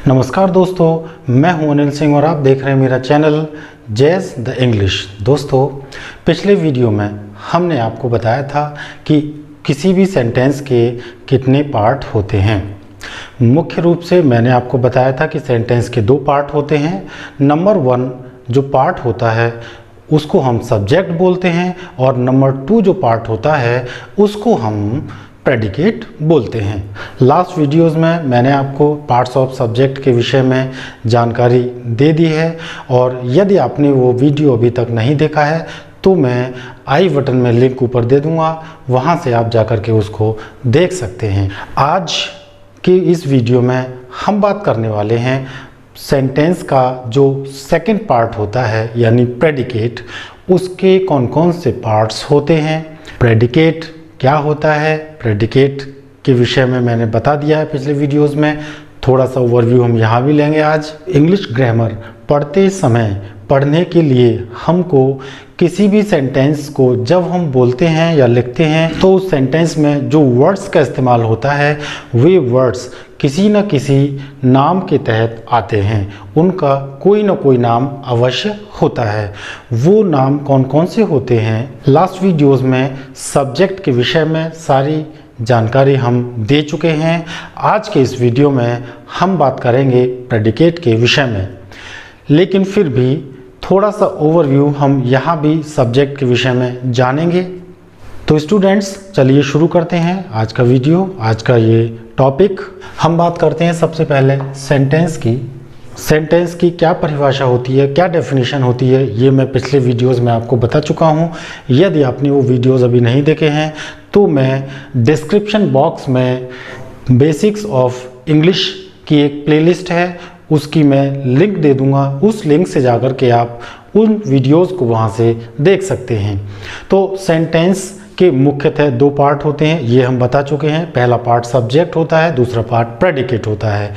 नमस्कार दोस्तों, मैं हूं अनिल सिंह और आप देख रहे हैं मेरा चैनल जैज़ द इंग्लिश। दोस्तों, पिछले वीडियो में हमने आपको बताया था कि किसी भी सेंटेंस के कितने पार्ट होते हैं। मुख्य रूप से मैंने आपको बताया था कि सेंटेंस के दो पार्ट होते हैं। नंबर 1 जो पार्ट होता है उसको हम सब्जेक्ट बोलते हैं और नंबर 2 जो पार्ट होता है उसको हम प्रेडिकेट बोलते हैं। लास्ट वीडियोस में मैंने आपको पार्ट्स ऑफ सब्जेक्ट के विषय में जानकारी दे दी है और यदि आपने वो वीडियो अभी तक नहीं देखा है तो मैं आई बटन में लिंक ऊपर दे दूंगा, वहाँ से आप जाकर के उसको देख सकते हैं। आज की इस वीडियो में हम बात करने वाले हैं सेंटेंस का जो सेकंड पार्ट होता है यानी प्रेडिकेट, उसके कौन कौन से पार्ट्स होते हैं, प्रेडिकेट क्या होता है। प्रेडिकेट के विषय में मैंने बता दिया है पिछले वीडियोस में, थोड़ा सा ओवरव्यू हम यहाँ भी लेंगे आज। इंग्लिश ग्रामर पढ़ते समय पढ़ने के लिए हमको किसी भी सेंटेंस को जब हम बोलते हैं या लिखते हैं तो उस सेंटेंस में जो वर्ड्स का इस्तेमाल होता है वे वर्ड्स किसी न किसी नाम के तहत आते हैं। उनका कोई न कोई नाम अवश्य होता है। वो नाम कौन कौन से होते हैं, लास्ट वीडियोस में सब्जेक्ट के विषय में सारी जानकारी हम दे चुके हैं। आज के इस वीडियो में हम बात करेंगे प्रेडिकेट के विषय में, लेकिन फिर भी थोड़ा सा ओवरव्यू हम यहाँ भी सब्जेक्ट के विषय में जानेंगे। तो स्टूडेंट्स, चलिए शुरू करते हैं आज का वीडियो, आज का ये टॉपिक। हम बात करते हैं सबसे पहले सेंटेंस की। सेंटेंस की क्या परिभाषा होती है, क्या डेफिनेशन होती है, ये मैं पिछले वीडियोस में आपको बता चुका हूँ। यदि आपने वो वीडियोस अभी नहीं देखे हैं तो मैं डिस्क्रिप्शन बॉक्स में बेसिक्स ऑफ इंग्लिश की एक प्लेलिस्ट है, उसकी मैं लिंक दे दूंगा। उस लिंक से जाकर के आप उन वीडियोस को वहाँ से देख सकते हैं। तो सेंटेंस के मुख्यतः दो पार्ट होते हैं, ये हम बता चुके हैं। पहला पार्ट सब्जेक्ट होता है, दूसरा पार्ट प्रेडिकेट होता है।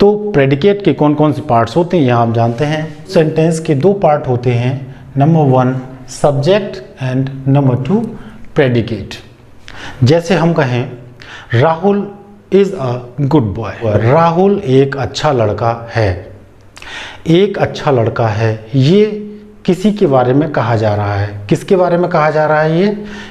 तो प्रेडिकेट के कौन कौन से पार्ट्स होते हैं यहाँ हम जानते हैं। सेंटेंस के दो पार्ट होते हैं, number 1 subject and number 2 predicate. जैसे हम कहें Rahul is a good boy, Rahul एक अच्छा लड़का है। एक अच्छा लड़का है, ये किसी के बारे में कहा जा रहा है। किसके बारे में कहा जा रहा है?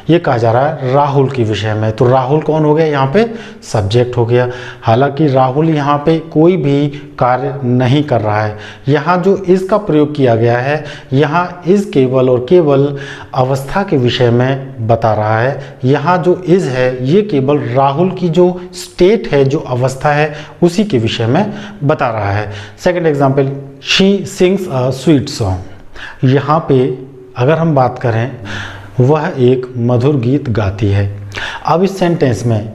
ये कहा जा रहा है राहुल के विषय में। तो राहुल कौन हो गया? यहाँ पे सब्जेक्ट हो गया। हालांकि राहुल यहाँ पे कोई भी कार्य नहीं कर रहा है। यहाँ जो इज़ का प्रयोग किया गया है, यहाँ इज़ केवल और केवल अवस्था के विषय में बता रहा है। यहाँ जो इज़ है ये केवल राहुल की जो स्टेट है, जो अवस्था है, उसी के विषय में बता रहा है। Second example, she sings a sweet song. यहाँ पे अगर हम बात करें, वह एक मधुर गीत गाती है। अब इस सेंटेंस में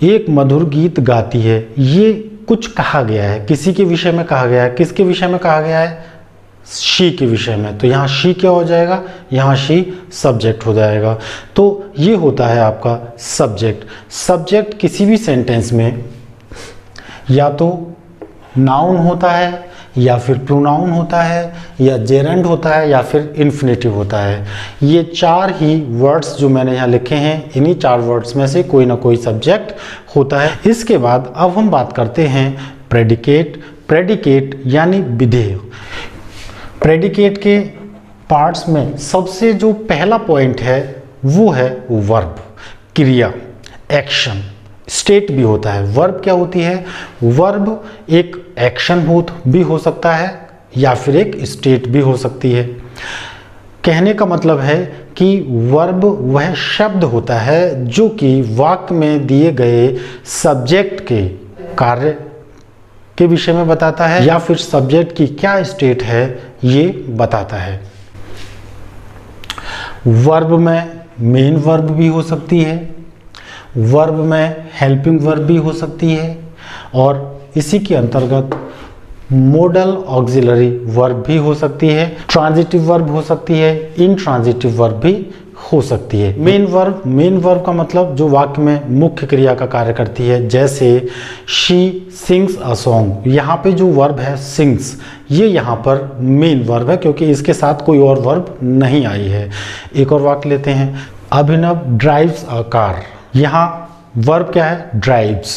एक मधुर गीत गाती है, ये कुछ कहा गया है, किसी के विषय में कहा गया है। किसके विषय में कहा गया है? शी के विषय में। तो यहाँ शी क्या हो जाएगा? यहाँ शी सब्जेक्ट हो जाएगा। तो ये होता है आपका सब्जेक्ट। सब्जेक्ट किसी भी सेंटेंस में या तो नाउन होता है, या फिर प्रोनाउन होता है, या जेरेंड होता है, या फिर इन्फिनेटिव होता है। ये चार ही वर्ड्स जो मैंने यहाँ लिखे हैं, इन्हीं चार वर्ड्स में से कोई ना कोई सब्जेक्ट होता है। इसके बाद अब हम बात करते हैं प्रेडिकेट। प्रेडिकेट यानी विधेय। प्रेडिकेट के पार्ट्स में सबसे जो पहला पॉइंट है वो है वर्ब, क्रिया, एक्शन। स्टेट भी होता है। वर्ब क्या होती है? वर्ब एक एक्शन भी हो सकता है या फिर एक स्टेट भी हो सकती है। कहने का मतलब है कि वर्ब वह शब्द होता है जो कि वाक्य में दिए गए सब्जेक्ट के कार्य के विषय में बताता है या फिर सब्जेक्ट की क्या स्टेट है ये बताता है। वर्ब में मेन वर्ब भी हो सकती है, वर्ब में हेल्पिंग वर्ब भी हो सकती है, और इसी के अंतर्गत मोडल ऑक्सिलरी वर्ब भी हो सकती है, ट्रांजिटिव वर्ब हो सकती है, इनट्रांजिटिव वर्ब भी हो सकती है। मेन वर्ब का मतलब जो वाक्य में मुख्य क्रिया का कार्य करती है। जैसे शी सिंग्स अ सॉन्ग, यहाँ पे जो वर्ब है सिंग्स, ये यहाँ पर मेन वर्ब है क्योंकि इसके साथ कोई और वर्ब नहीं आई है। एक और वाक्य लेते हैं, अभिनव ड्राइव्स अ कार। यहाँ वर्ब क्या है? ड्राइव्स।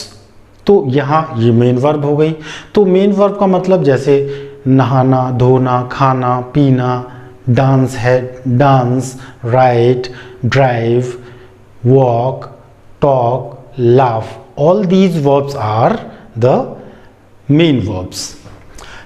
तो यहाँ ये मेन वर्ब हो गई। तो मेन वर्ब का मतलब जैसे नहाना, धोना, खाना, पीना, डांस है dance, write, drive, walk, talk, laugh, all these verbs are the main verbs.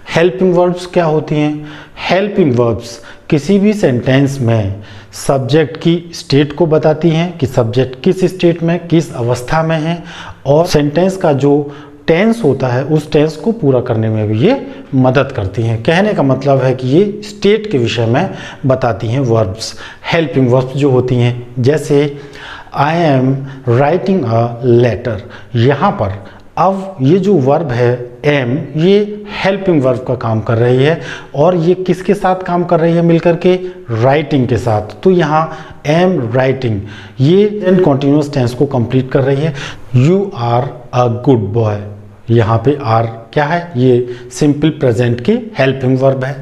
Helping verbs क्या होती हैं? हेल्पिंग वर्ब्स किसी भी सेंटेंस में सब्जेक्ट की स्टेट को बताती हैं कि सब्जेक्ट किस स्टेट में, किस अवस्था में है, और सेंटेंस का जो टेंस होता है उस टेंस को पूरा करने में भी ये मदद करती हैं। कहने का मतलब है कि ये स्टेट के विषय में बताती हैं वर्ब्स। हेल्पिंग वर्ब्स जो होती हैं, जैसे I am writing a letter, यहाँ पर अब ये जो वर्ब है एम, ये हेल्पिंग वर्ब का काम कर रही है, और ये किसके साथ काम कर रही है मिलकर के? राइटिंग के साथ। तो यहाँ एम राइटिंग ये एंड कॉन्टिन्यूस टेंस को कंप्लीट कर रही है। You are a good boy, यहाँ पे आर क्या है? ये सिंपल प्रेजेंट की हेल्पिंग वर्ब है।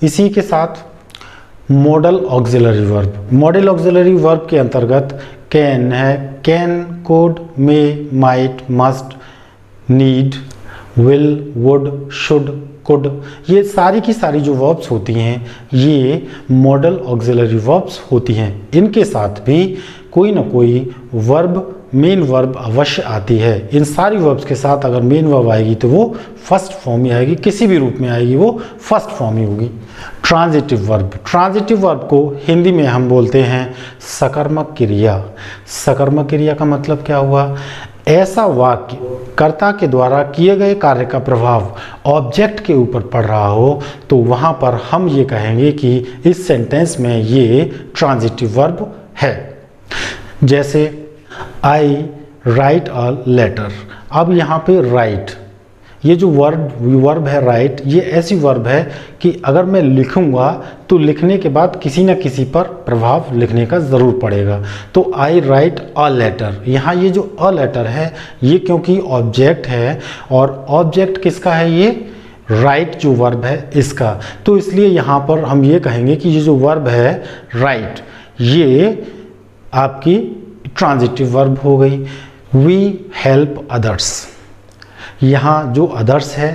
इसी के साथ modal auxiliary verb. Modal auxiliary verb के अंतर्गत कैन है, can, could, may, might, must, need, will, would, should, could, ये सारी की सारी जो वर्ब्स होती हैं ये मॉडल ऑक्सिलरी वर्ब्स होती हैं। इनके साथ भी कोई ना कोई वर्ब, मेन वर्ब अवश्य आती है। इन सारी वर्ब्स के साथ अगर मेन वर्ब आएगी तो वो फर्स्ट फॉर्म में आएगी, किसी भी रूप में आएगी वो फर्स्ट फॉर्म ही होगी। ट्रांजिटिव वर्ब, ट्रांजिटिव वर्ब को हिंदी में हम बोलते हैं सकर्मक क्रिया। सकर्मक क्रिया का मतलब क्या हुआ? ऐसा वाक्य कर्ता के द्वारा किए गए कार्य का प्रभाव ऑब्जेक्ट के ऊपर पड़ रहा हो तो वहाँ पर हम ये कहेंगे कि इस सेंटेंस में ये ट्रांजिटिव वर्ब है। जैसे आई राइट अ लेटर, अब यहाँ पे राइट, ये जो वर्ब है राइट, ये ऐसी वर्ब है कि अगर मैं लिखूंगा तो लिखने के बाद किसी न किसी पर प्रभाव लिखने का ज़रूर पड़ेगा। तो आई राइट अ लेटर, यहाँ ये जो अ लेटर है ये क्योंकि ऑब्जेक्ट है, और ऑब्जेक्ट किसका है? ये राइट जो वर्ब है इसका, तो इसलिए यहाँ पर हम ये कहेंगे कि ये जो वर्ब है राइट ये आपकी ट्रांजिटिव वर्ब हो गई। वी हेल्प अदर्स, यहाँ जो अदर्स है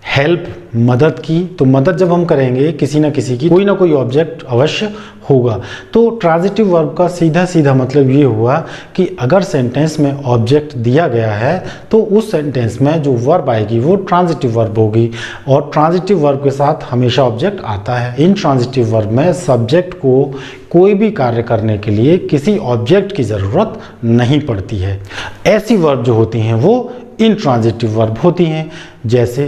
हेल्प मदद की, तो मदद जब हम करेंगे किसी ना किसी की, कोई ना कोई ऑब्जेक्ट अवश्य होगा। तो ट्रांजिटिव वर्ब का सीधा सीधा मतलब ये हुआ कि अगर सेंटेंस में ऑब्जेक्ट दिया गया है तो उस सेंटेंस में जो वर्ब आएगी वो ट्रांजिटिव वर्ब होगी, और ट्रांजिटिव वर्ब के साथ हमेशा ऑब्जेक्ट आता है। इन ट्रांजिटिव वर्ब में सब्जेक्ट को कोई भी कार्य करने के लिए किसी ऑब्जेक्ट की ज़रूरत नहीं पड़ती है। ऐसी वर्ब जो होती हैं वो इनट्रांजिटिव वर्ब होती हैं। जैसे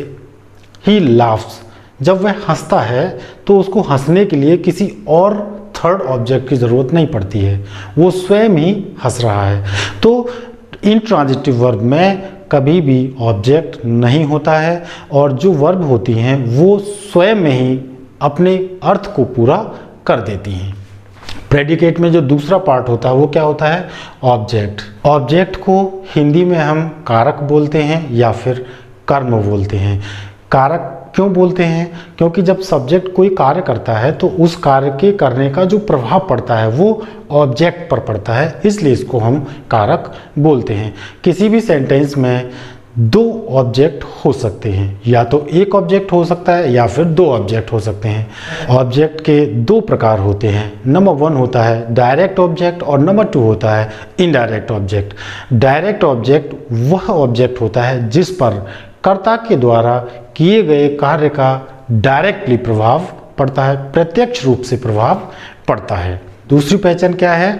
ही लाफ्स, जब वह हंसता है तो उसको हंसने के लिए किसी और थर्ड ऑब्जेक्ट की ज़रूरत नहीं पड़ती है, वो स्वयं ही हंस रहा है। तो इनट्रांजिटिव वर्ब में कभी भी ऑब्जेक्ट नहीं होता है, और जो वर्ब होती हैं वो स्वयं में ही अपने अर्थ को पूरा कर देती हैं। प्रेडिकेट में जो दूसरा पार्ट होता है वो क्या होता है? ऑब्जेक्ट। ऑब्जेक्ट को हिंदी में हम कारक बोलते हैं या फिर कर्म बोलते हैं। कारक क्यों बोलते हैं? क्योंकि जब सब्जेक्ट कोई कार्य करता है तो उस कार्य के करने का जो प्रभाव पड़ता है वो ऑब्जेक्ट पर पड़ता है, इसलिए इसको हम कारक बोलते हैं। किसी भी सेंटेंस में दो ऑब्जेक्ट हो सकते हैं, या तो एक ऑब्जेक्ट हो सकता है या फिर दो ऑब्जेक्ट हो सकते हैं। ऑब्जेक्ट के दो प्रकार होते हैं। नंबर 1 होता है डायरेक्ट ऑब्जेक्ट और नंबर 2 होता है इनडायरेक्ट ऑब्जेक्ट। डायरेक्ट ऑब्जेक्ट वह ऑब्जेक्ट होता है जिस पर कर्ता के द्वारा किए गए कार्य का डायरेक्टली प्रभाव पड़ता है, प्रत्यक्ष रूप से प्रभाव पड़ता है। दूसरी पहचान क्या है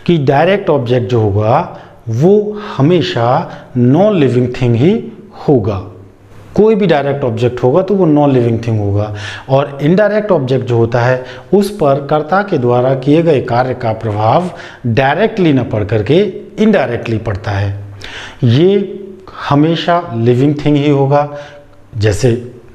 कि डायरेक्ट ऑब्जेक्ट जो होगा वो हमेशा नॉन लिविंग थिंग ही होगा। कोई भी डायरेक्ट ऑब्जेक्ट होगा तो वो नॉन लिविंग थिंग होगा, और इनडायरेक्ट ऑब्जेक्ट जो होता है उस पर कर्ता के द्वारा किए गए कार्य का प्रभाव डायरेक्टली न पड़ करके इनडायरेक्टली पड़ता है। ये हमेशा लिविंग थिंग ही होगा। जैसे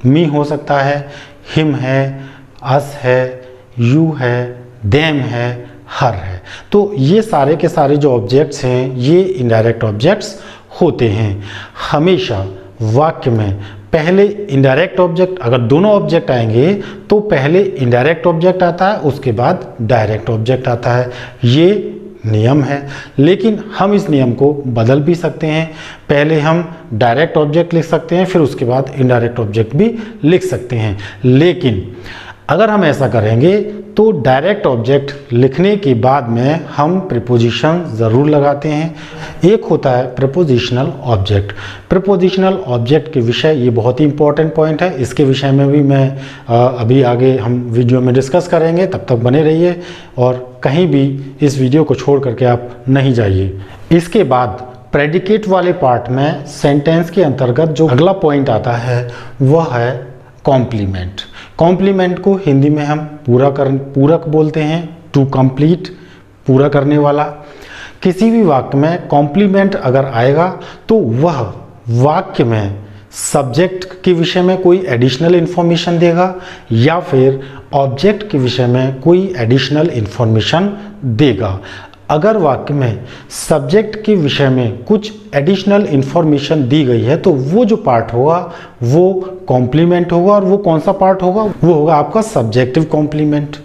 मी हो सकता है, हिम है, अस है, यू है, देम है, हर है। तो ये सारे के सारे जो ऑब्जेक्ट्स हैं ये इनडायरेक्ट ऑब्जेक्ट्स होते हैं। हमेशा वाक्य में पहले इनडायरेक्ट ऑब्जेक्ट, अगर दोनों ऑब्जेक्ट आएंगे तो पहले इनडायरेक्ट ऑब्जेक्ट आता है, उसके बाद डायरेक्ट ऑब्जेक्ट आता है। ये नियम है, लेकिन हम इस नियम को बदल भी सकते हैं। पहले हम डायरेक्ट ऑब्जेक्ट लिख सकते हैं, फिर उसके बाद इनडायरेक्ट ऑब्जेक्ट भी लिख सकते हैं। लेकिन अगर हम ऐसा करेंगे तो डायरेक्ट ऑब्जेक्ट लिखने के बाद में हम प्रीपोजिशन ज़रूर लगाते हैं। एक होता है प्रीपोजिशनल ऑब्जेक्ट। प्रीपोजिशनल ऑब्जेक्ट के विषय ये बहुत ही इंपॉर्टेंट पॉइंट है, इसके विषय में भी मैं अभी आगे हम वीडियो में डिस्कस करेंगे। तब तक बने रहिए और कहीं भी इस वीडियो को छोड़ करके आप नहीं जाइए। इसके बाद प्रेडिकेट वाले पार्ट में सेंटेंस के अंतर्गत जो अगला पॉइंट आता है वह है कॉम्प्लीमेंट। कॉम्प्लीमेंट को हिंदी में हम पूरक बोलते हैं, टू कंप्लीट, पूरा करने वाला। किसी भी वाक्य में कॉम्प्लीमेंट अगर आएगा तो वह वाक्य में सब्जेक्ट के विषय में कोई एडिशनल इन्फॉर्मेशन देगा या फिर ऑब्जेक्ट के विषय में कोई एडिशनल इन्फॉर्मेशन देगा। अगर वाक्य में सब्जेक्ट के विषय में कुछ एडिशनल इन्फॉर्मेशन दी गई है तो वो जो पार्ट होगा वो कॉम्प्लीमेंट होगा, और वो कौन सा पार्ट होगा, वो होगा आपका सब्जेक्टिव कॉम्प्लीमेंट।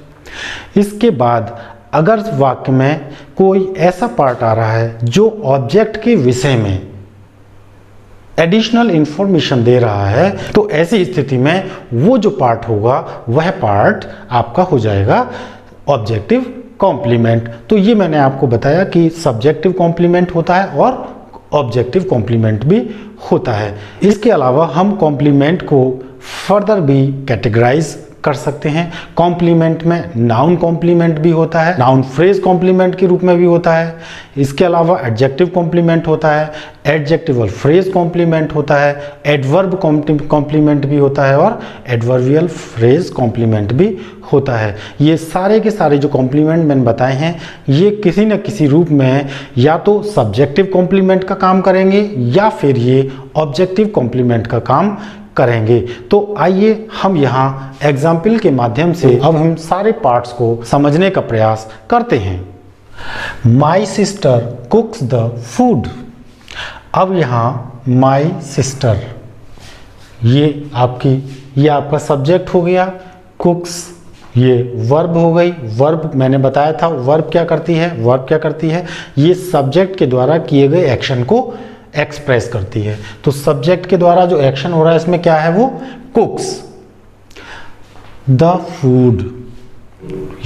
इसके बाद अगर वाक्य में कोई ऐसा पार्ट आ रहा है जो ऑब्जेक्ट के विषय में एडिशनल इन्फॉर्मेशन दे रहा है तो ऐसी स्थिति में वो जो पार्ट होगा वह पार्ट आपका हो जाएगा ऑब्जेक्टिव कॉम्प्लीमेंट। तो ये मैंने आपको बताया कि सब्जेक्टिव कॉम्प्लीमेंट होता है और ऑब्जेक्टिव कॉम्प्लीमेंट भी होता है। इसके अलावा हम कॉम्प्लीमेंट को फर्दर भी कैटेगराइज कर सकते हैं। कॉम्प्लीमेंट में नाउन कॉम्प्लीमेंट भी होता है, नाउन फ्रेज कॉम्प्लीमेंट के रूप में भी होता है। इसके अलावा एडजेक्टिव कॉम्प्लीमेंट होता है, एडजेक्टिवल फ्रेज कॉम्प्लीमेंट होता है, एडवर्ब कॉम्प्लीमेंट भी होता है और एडवर्बियल फ्रेज कॉम्प्लीमेंट भी होता है। ये सारे के सारे जो कॉम्प्लीमेंट मैंने बताए हैं ये किसी न किसी रूप में या तो सब्जेक्टिव कॉम्प्लीमेंट का काम करेंगे या फिर ये ऑब्जेक्टिव कॉम्प्लीमेंट का काम करेंगे। तो आइए हम यहाँ एग्जाम्पल के माध्यम से अब हम सारे पार्ट्स को समझने का प्रयास करते हैं। My sister कुक्स the food. अब यहाँ माई सिस्टर ये आपका सब्जेक्ट हो गया, कुक्स ये वर्ब हो गई। वर्ब मैंने बताया था वर्ब क्या करती है, ये सब्जेक्ट के द्वारा किए गए एक्शन को एक्सप्रेस करती है। तो सब्जेक्ट के द्वारा जो एक्शन हो रहा है इसमें क्या है, वो कुक्स द फूड,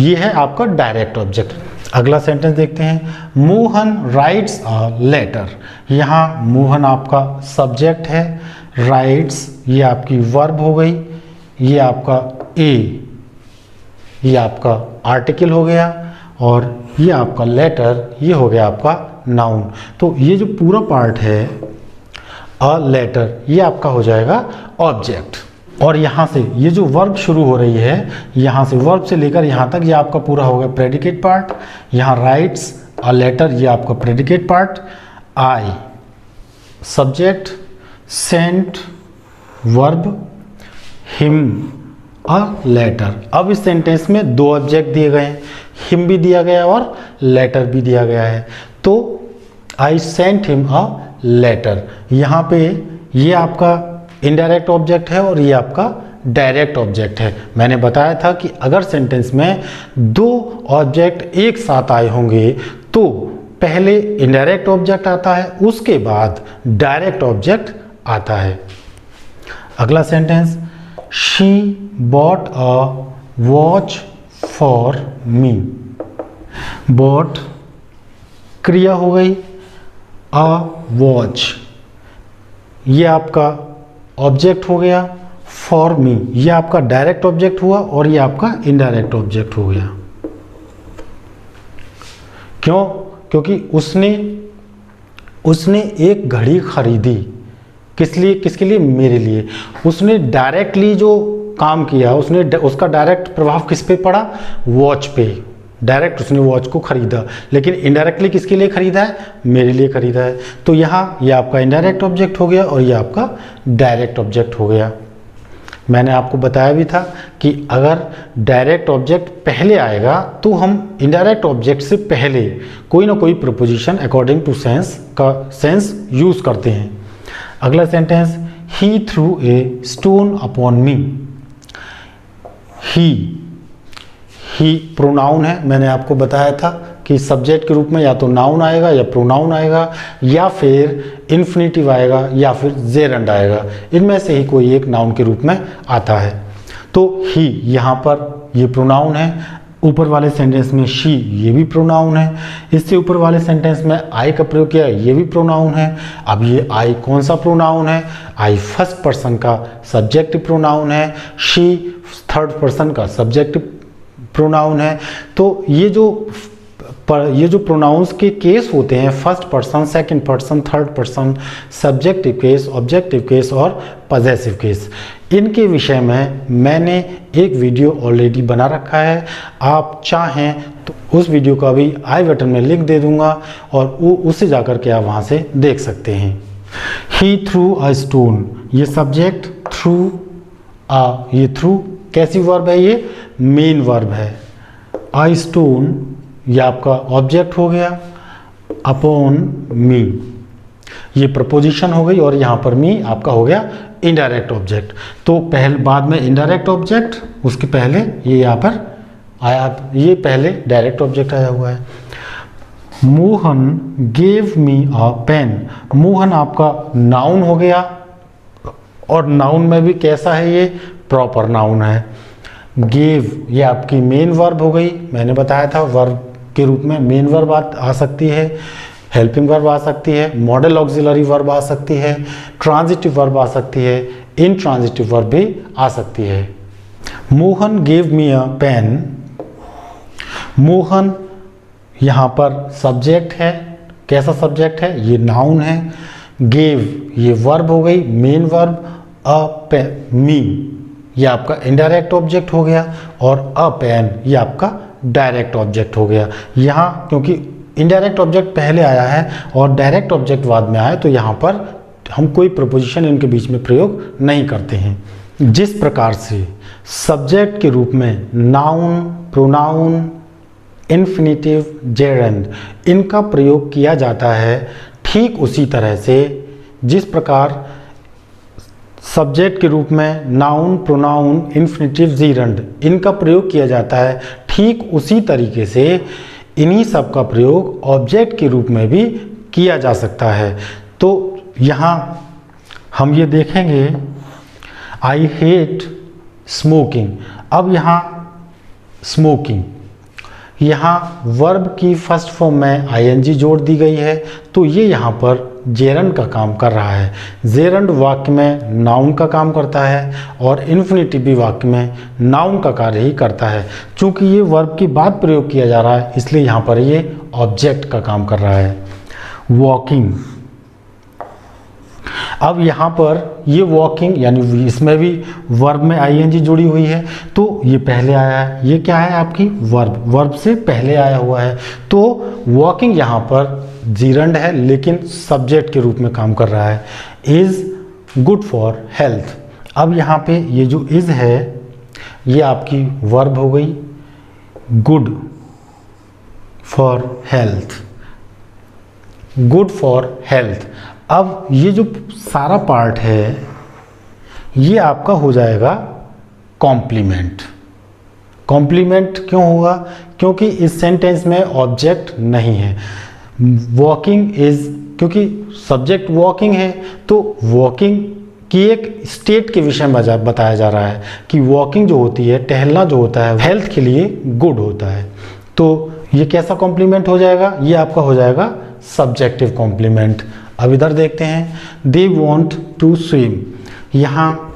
ये है आपका डायरेक्ट ऑब्जेक्ट। अगला सेंटेंस देखते हैं, मोहन राइट्स अ लेटर। यहाँ मोहन आपका सब्जेक्ट है, राइट्स ये आपकी वर्ब हो गई, ये आपका ये आपका आर्टिकल हो गया और ये आपका लेटर ये हो गया आपका नाउन। तो ये जो पूरा पार्ट है अ लेटर ये आपका हो जाएगा ऑब्जेक्ट। और यहाँ से ये जो वर्ब शुरू हो रही है, यहाँ से वर्ब से लेकर यहाँ तक ये आपका पूरा होगा प्रेडिकेट पार्ट। यहाँ राइट्स अ लेटर ये आपका predicate part, I subject, sent verb, him a letter. अब इस सेंटेंस में दो ऑब्जेक्ट दिए गए हैं, हिम भी दिया गया है और लेटर भी दिया गया है। तो I sent him a letter, यहाँ पे ये आपका इनडायरेक्ट ऑब्जेक्ट है और ये आपका डायरेक्ट ऑब्जेक्ट है। मैंने बताया था कि अगर सेंटेंस में दो ऑब्जेक्ट एक साथ आए होंगे तो पहले इनडायरेक्ट ऑब्जेक्ट आता है, उसके बाद डायरेक्ट ऑब्जेक्ट आता है। अगला sentence, she bought a watch for me. Bought क्रिया हो गई, अ वॉच ये आपका ऑब्जेक्ट हो गया, फॉर मी ये आपका डायरेक्ट ऑब्जेक्ट हुआ और ये आपका इनडायरेक्ट ऑब्जेक्ट हो गया। क्यों? क्योंकि उसने एक घड़ी खरीदी, किसके लिए? मेरे लिए। उसने डायरेक्टली जो काम किया उसका डायरेक्ट प्रभाव किस पे पड़ा? वॉच पे। डायरेक्ट उसने वॉच को खरीदा, लेकिन इनडायरेक्टली किसके लिए खरीदा है? मेरे लिए खरीदा है। तो यहाँ ये आपका इनडायरेक्ट ऑब्जेक्ट हो गया और ये आपका डायरेक्ट ऑब्जेक्ट हो गया। मैंने आपको बताया भी था कि अगर डायरेक्ट ऑब्जेक्ट पहले आएगा तो हम इनडायरेक्ट ऑब्जेक्ट से पहले कोई ना कोई प्रीपोजिशन अकॉर्डिंग टू सेंस का सेंस यूज करते हैं। अगला sentence, he through a stone upon me. He pronoun है, मैंने आपको बताया था कि सब्जेक्ट के रूप में या तो नाउन आएगा या प्रोनाउन आएगा या फिर इन्फिनेटिव आएगा या फिर जेरंड आएगा, इनमें से ही कोई एक नाउन के रूप में आता है। तो ही यहाँ पर ये प्रोनाउन है, ऊपर वाले सेंटेंस में शी ये भी प्रोनाउन है, इससे ऊपर वाले सेंटेंस में आई का प्रयोग किया ये भी प्रोनाउन है। अब ये आई कौन सा प्रोनाउन है? आई फर्स्ट पर्सन का सब्जेक्टिव प्रोनाउन है, शी थर्ड पर्सन का सब्जेक्टिव प्रोनाउन है। तो ये जो प्रोनाउंस के केस होते हैं, first person, second person, third person, subjective case, objective case और पजेसिव केस, इनके विषय में मैंने एक वीडियो ऑलरेडी बना रखा है। आप चाहें तो उस वीडियो का भी आई बटन में लिंक दे दूंगा और उससे जाकर के आप वहाँ से देख सकते हैं। ही थ्रू अ स्टोन, ये सब्जेक्ट, थ्रू ये थ्रू कैसी वर्ब है? ये मेन वर्ब है। अ स्टोन ये आपका ऑब्जेक्ट हो गया, अपॉन मी ये प्रपोजिशन हो गई और यहाँ पर मी आपका हो गया इनडायरेक्ट ऑब्जेक्ट। तो बाद में इनडायरेक्ट ऑब्जेक्ट, उसके पहले ये यहाँ पर आया, ये पहले डायरेक्ट ऑब्जेक्ट आया हुआ है। मोहन गेव मी अ पेन, मोहन आपका नाउन हो गया और नाउन में भी कैसा है? ये प्रॉपर नाउन है। गेव ये आपकी मेन वर्ब हो गई, मैंने बताया था वर्ब के रूप में मेन वर्ब आ सकती है, हेल्पिंग वर्ब आ सकती है, मॉडल ऑक्सिलरी वर्ब आ सकती है, ट्रांजिटिव वर्ब आ सकती है, इनट्रांजिटिव वर्ब भी आ सकती है। मोहन गेव मी अ पेन, मोहन यहाँ पर सब्जेक्ट है, कैसा सब्जेक्ट है? ये नाउन है। गेव ये वर्ब हो गई, मेन वर्ब, अ पेन मी ये आपका इनडायरेक्ट ऑब्जेक्ट हो गया और अ पेन ये आपका डायरेक्ट ऑब्जेक्ट हो गया। यहाँ क्योंकि इनडायरेक्ट ऑब्जेक्ट पहले आया है और डायरेक्ट ऑब्जेक्ट बाद में आया, तो यहाँ पर हम कोई प्रपोजिशन इनके बीच में प्रयोग नहीं करते हैं। जिस प्रकार से सब्जेक्ट के रूप में नाउन, प्रोनाउन, इन्फिनेटिव, जेरेंड इनका प्रयोग किया जाता है, ठीक उसी तरह से जिस प्रकार सब्जेक्ट के रूप में नाउन, प्रोनाउन, इन्फिनेटिव, जेरेंड इनका प्रयोग किया जाता है, ठीक उसी तरीके से इन्हीं सब का प्रयोग ऑब्जेक्ट के रूप में भी किया जा सकता है। तो यहाँ हम ये देखेंगे, आई हेट स्मोकिंग। अब यहाँ स्मोकिंग, यहाँ वर्ब की फर्स्ट फॉर्म में आईएनजी जोड़ दी गई है, तो ये यहाँ पर जेरंड का काम कर रहा है। जेरंड वाक्य में नाउन का काम करता है और इन्फिनेटिव भी वाक्य में नाउन का कार्य ही करता है। चूंकि ये वर्ब के बाद प्रयोग किया जा रहा है, इसलिए यहाँ पर ये ऑब्जेक्ट का काम कर रहा है। वॉकिंग, अब यहाँ पर ये वॉकिंग यानी इसमें भी वर्ब में आईएनजी जुड़ी हुई है, तो ये पहले आया है। ये क्या है? आपकी वर्ब से पहले आया हुआ है। तो वॉकिंग यहाँ पर जीरंड है लेकिन सब्जेक्ट के रूप में काम कर रहा है। इज गुड फॉर हेल्थ, अब यहाँ पे ये जो इज है ये आपकी वर्ब हो गई, good for health, good for health. अब ये जो सारा पार्ट है ये आपका हो जाएगा कॉम्प्लीमेंट। कॉम्प्लीमेंट क्यों होगा? क्योंकि इस सेंटेंस में ऑब्जेक्ट नहीं है। वॉकिंग इज, क्योंकि सब्जेक्ट वॉकिंग है तो वॉकिंग की एक स्टेट के विषय में बताया जा रहा है कि वॉकिंग जो होती है, टहलना जो होता है, हेल्थ के लिए गुड होता है। तो ये कैसा कॉम्प्लीमेंट हो जाएगा? ये आपका हो जाएगा सब्जेक्टिव कॉम्प्लीमेंट। अब इधर देखते हैं, दे वॉन्ट टू स्विम, यहाँ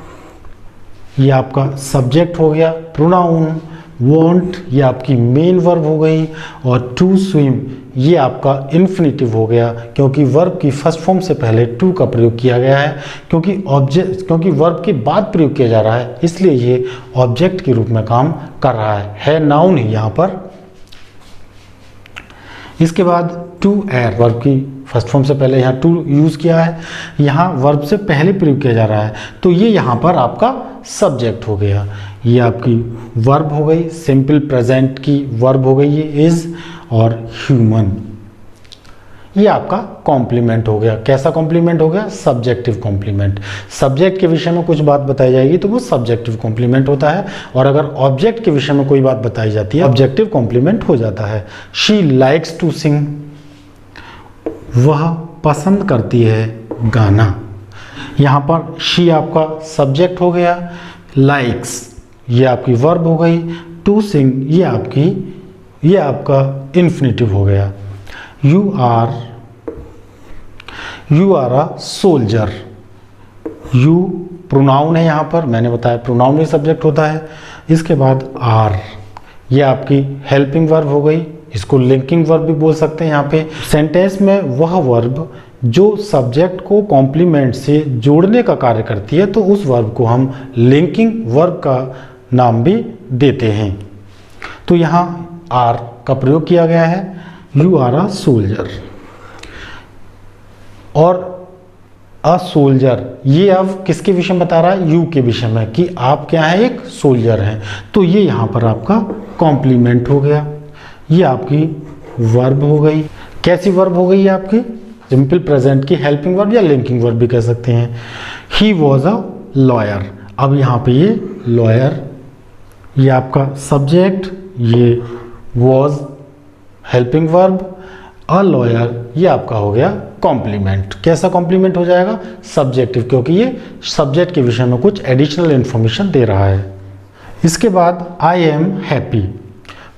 ये आपका सब्जेक्ट हो गया, प्रोनाउन, वॉन्ट ये आपकी मेन वर्ब हो गई और टू स्विम ये आपका इन्फिनेटिव हो गया, क्योंकि वर्ब की फर्स्ट फॉर्म से पहले टू का प्रयोग किया गया है। क्योंकि वर्ब के बाद प्रयोग किया जा रहा है, इसलिए ये ऑब्जेक्ट के रूप में काम कर रहा है नाउन ही यहाँ पर। इसके बाद टू एर, वर्ब की फर्स्ट फॉर्म से पहले यहाँ टू यूज़ किया है, यहाँ वर्ब से पहले प्रयोग किया जा रहा है, तो ये यहाँ पर आपका सब्जेक्ट हो गया। ये आपकी वर्ब हो गई, सिंपल प्रेजेंट की वर्ब हो गई ये इज़, और ह्यूमन ये आपका कॉम्प्लीमेंट हो गया। कैसा कॉम्प्लीमेंट हो गया? Subjective complement. सब्जेक्ट के विषय में कुछ बात बताई जाएगी तो वो सब्जेक्टिव कॉम्प्लीमेंट होता है, और अगर ऑब्जेक्ट के विषय में कोई बात बताई जाती है ऑब्जेक्टिव कॉम्प्लीमेंट हो जाता है। शी लाइक्स टू सिंग, वह पसंद करती है गाना। यहाँ पर शी आपका सब्जेक्ट हो गया, लाइक्स ये आपकी वर्ब हो गई, टू सिंग ये आपका इन्फिनेटिव हो गया। You are a soldier, you pronoun है यहाँ पर, मैंने बताया प्रोनाउन ही सब्जेक्ट होता है। इसके बाद आर ये आपकी हेल्पिंग वर्ब हो गई, इसको लिंकिंग वर्ब भी बोल सकते हैं। यहाँ पे सेंटेंस में वह वर्ब जो सब्जेक्ट को कॉम्प्लीमेंट से जोड़ने का कार्य करती है तो उस वर्ब को हम लिंकिंग वर्ब का नाम भी देते हैं। तो यहाँ आर का प्रयोग किया गया है, यू आर अ सोल्जर। और अ सोल्जर ये अब किसके विषय में बता रहा है? यू के विषय में, कि आप क्या है? एक सोल्जर हैं। तो ये यहाँ पर आपका कॉम्प्लीमेंट हो गया। ये आपकी वर्ब हो गई। कैसी वर्ब हो गई? आपकी सिंपल प्रेजेंट की हेल्पिंग वर्ब या लिंकिंग वर्ब भी कह सकते हैं। ही वॉज अ लॉयर, अब यहाँ पे ये लॉयर ये आपका सब्जेक्ट, ये was helping verb, a lawyer ये आपका हो गया कॉम्प्लीमेंट। कैसा कॉम्प्लीमेंट हो जाएगा? सब्जेक्टिव, क्योंकि ये सब्जेक्ट के विषय में कुछ एडिशनल इंफॉर्मेशन दे रहा है। इसके बाद आई एम हैप्पी,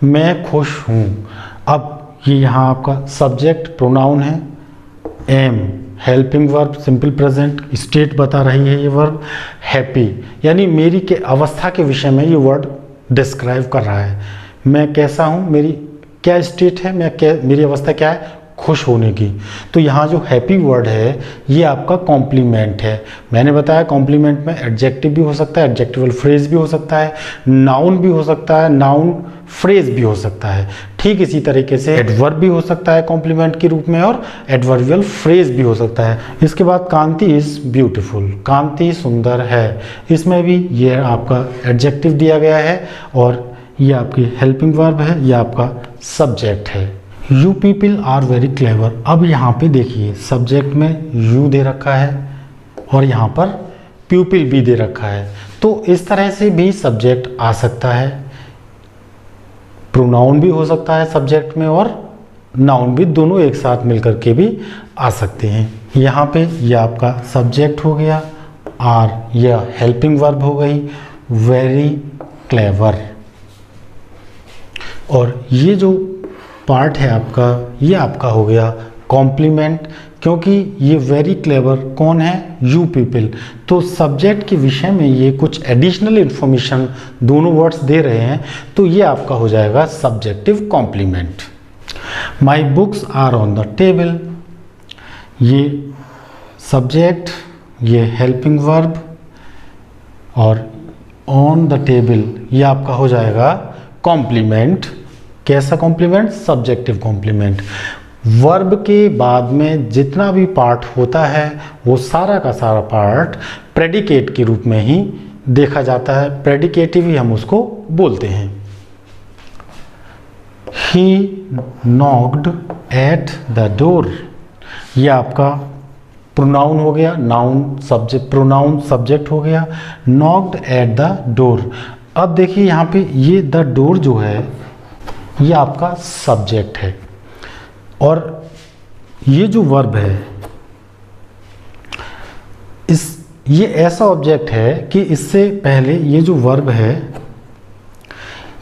मैं खुश हूँ। अब ये यहाँ आपका सब्जेक्ट प्रोनाउन है, am helping verb simple present state बता रही है ये वर्ब, हैप्पी यानी मेरी के अवस्था के विषय में ये वर्ड डिस्क्राइब कर रहा है। मैं कैसा हूँ, मेरी क्या स्टेट है, मेरी अवस्था क्या है? खुश होने की। तो यहाँ जो हैप्पी वर्ड है ये आपका कॉम्प्लीमेंट है। मैंने बताया कॉम्प्लीमेंट में एडजेक्टिव भी हो सकता है, एडजेक्टिवल फ्रेज भी हो सकता है, नाउन भी हो सकता है, नाउन फ्रेज भी हो सकता है। ठीक इसी तरीके से एडवर्ब भी हो सकता है कॉम्प्लीमेंट के रूप में, और एडवर्बियल फ्रेज भी हो सकता है। इसके बाद कांति इज ब्यूटीफुल, कांति सुंदर है। इसमें भी ये आपका एडजेक्टिव दिया गया है और ये आपकी हेल्पिंग वर्ब है, ये आपका सब्जेक्ट है। You people are very clever, अब यहाँ पे देखिए सब्जेक्ट में यू दे रखा है और यहाँ पर पीपल भी दे रखा है। तो इस तरह से भी सब्जेक्ट आ सकता है, प्रोनाउन भी हो सकता है सब्जेक्ट में और नाउन भी, दोनों एक साथ मिलकर के भी आ सकते हैं। यहाँ पे ये आपका सब्जेक्ट हो गया, आर यह हेल्पिंग वर्ब हो गई, वेरी क्लेवर। और ये जो पार्ट है आपका, ये आपका हो गया कॉम्प्लीमेंट, क्योंकि ये वेरी क्लेवर कौन है? You people. तो सब्जेक्ट के विषय में ये कुछ एडिशनल इंफॉर्मेशन दोनों वर्ड्स दे रहे हैं, तो ये आपका हो जाएगा subjective complement. My books are on the table, ये सब्जेक्ट, ये हेल्पिंग वर्ब, और ऑन द टेबल ये आपका हो जाएगा कॉम्प्लीमेंट। कैसा कॉम्प्लीमेंट? Subjective complement. वर्ब के बाद में जितना भी पार्ट होता है वो सारा का सारा पार्ट प्रेडिकेट के रूप में ही देखा जाता है, प्रेडिकेटिव ही हम उसको बोलते हैं। ही नॉक्ड एट द डोर, ये आपका प्रोनाउन हो गया, नाउन सब्जेक्ट, प्रोनाउन सब्जेक्ट हो गया, नॉक्ड एट द डोर। अब देखिए यहाँ पे ये द डोर जो है ये आपका सब्जेक्ट है, और ये जो वर्ब है ये ऐसा ऑब्जेक्ट है कि इससे पहले ये जो वर्ब है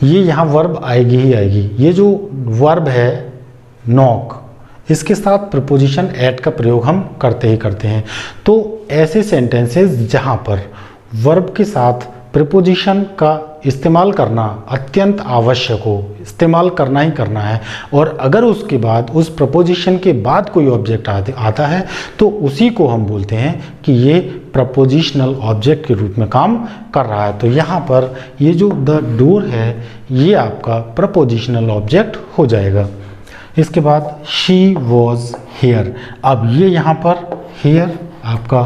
ये यहाँ वर्ब आएगी ही आएगी। ये जो वर्ब है नॉक, इसके साथ प्रपोजिशन एट का प्रयोग हम करते ही करते हैं। तो ऐसे सेंटेंसेस जहाँ पर वर्ब के साथ प्रिपोजिशन का इस्तेमाल करना अत्यंत आवश्यक हो, इस्तेमाल करना ही करना है, और अगर उसके बाद उस प्रपोजिशन के बाद कोई ऑब्जेक्ट आता है तो उसी को हम बोलते हैं कि ये प्रपोजिशनल ऑब्जेक्ट के रूप में काम कर रहा है। तो यहाँ पर ये जो द डोर है ये आपका प्रपोजिशनल ऑब्जेक्ट हो जाएगा। इसके बाद शी वॉज हेयर, अब ये यहाँ पर हेयर आपका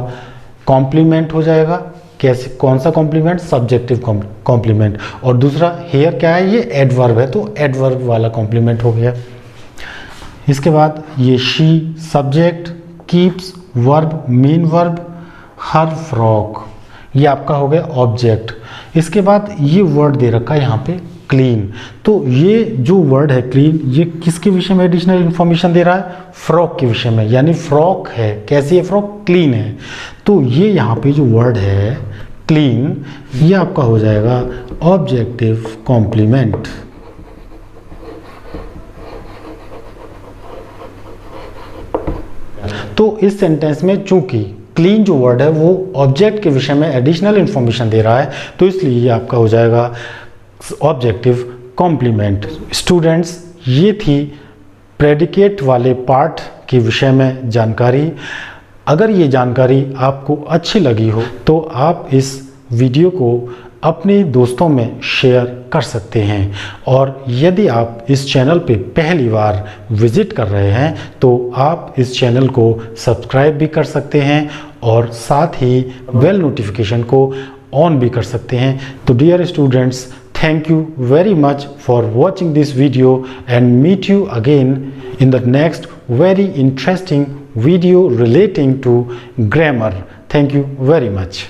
कॉम्प्लीमेंट हो जाएगा। कैसे, कौन सा कॉम्प्लीमेंट? Subjective complement. और दूसरा हेयर क्या है? ये एडवर्ब है, तो एडवर्ब वाला कॉम्प्लीमेंट हो गया। इसके बाद ये she subject, keeps verb, main verb, her frock ये आपका हो गया ऑब्जेक्ट। इसके बाद ये वर्ड दे रखा है यहाँ पे क्लीन। तो ये जो वर्ड है क्लीन, ये किसके विषय में एडिशनल इंफॉर्मेशन दे रहा है? फ्रॉक के विषय में, यानी फ्रॉक है, कैसी है फ्रॉक? क्लीन है। तो ये यहाँ पे जो वर्ड है क्लीन, ये आपका हो जाएगा ऑब्जेक्टिव कॉम्प्लीमेंट। तो इस सेंटेंस में चूंकि क्लीन जो वर्ड है वो ऑब्जेक्ट के विषय में एडिशनल इंफॉर्मेशन दे रहा है, तो इसलिए ये आपका हो जाएगा ऑब्जेक्टिव कॉम्प्लीमेंट। स्टूडेंट्स, ये थी प्रेडिकेट वाले पार्ट के विषय में जानकारी। अगर ये जानकारी आपको अच्छी लगी हो तो आप इस वीडियो को अपने दोस्तों में शेयर कर सकते हैं, और यदि आप इस चैनल पे पहली बार विजिट कर रहे हैं तो आप इस चैनल को सब्सक्राइब भी कर सकते हैं और साथ ही बेल नोटिफिकेशन को ऑन भी कर सकते हैं। तो dear students, thank you very much for watching this video and meet you again in the next very interesting video relating to grammar. Thank you very much.